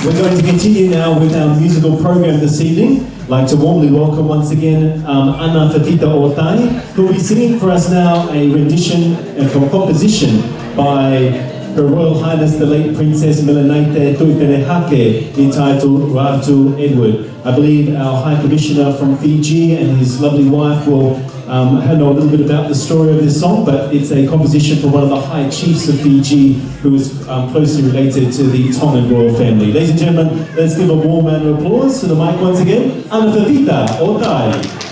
We're going to continue now with our musical program this evening. I'd like to warmly welcome once again Ana Fafita Otai, who will be singing for us now a rendition, a composition by Her Royal Highness the late Princess Milenaite Tuipenehake, entitled Ratu Edward. I believe our High Commissioner from Fiji and his lovely wife will know a little bit about the story of this song, but it's a composition for one of the High Chiefs of Fiji who is closely related to the Tongan royal family. Ladies and gentlemen, let's give a warm round of applause to the mic once again, Ana Fafita Otai.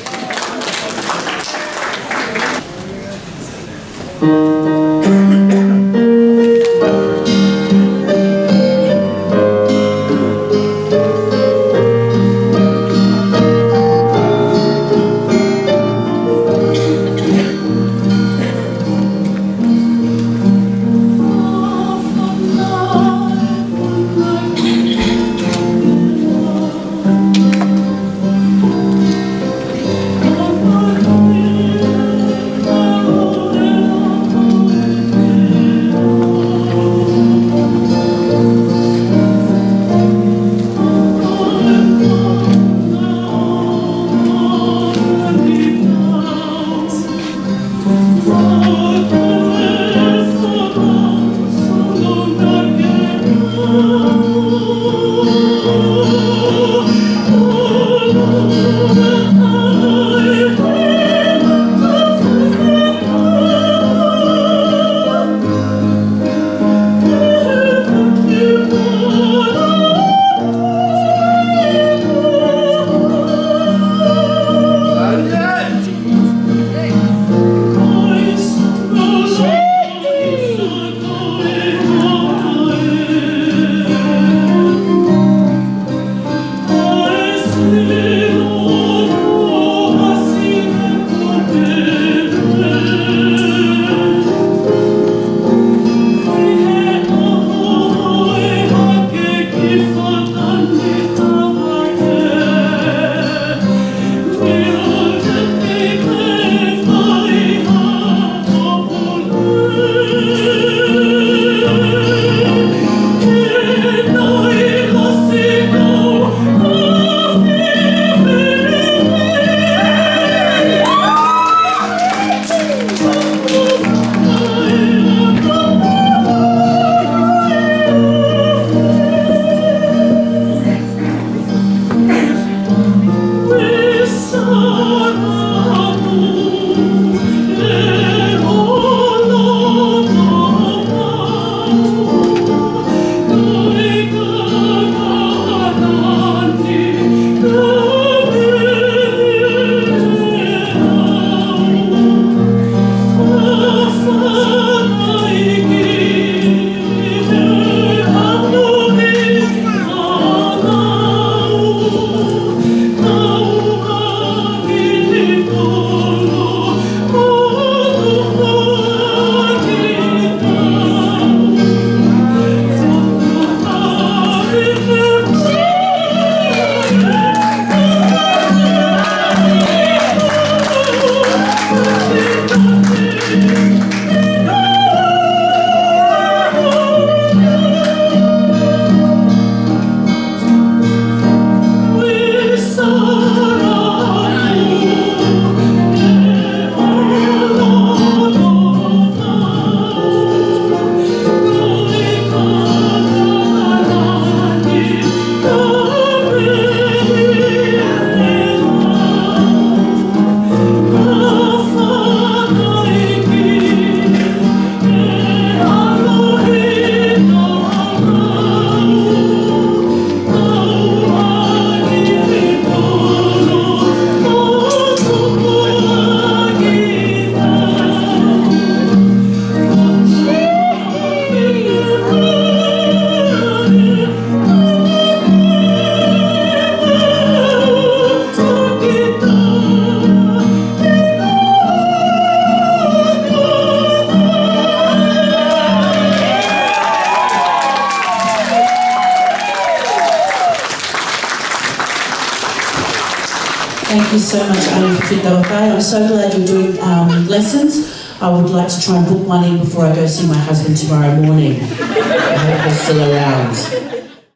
Thank you so much, Ana Fafita Otai. I'm so glad you're doing lessons. I would like to try and book one in before I go see my husband tomorrow morning. I hope he's still around.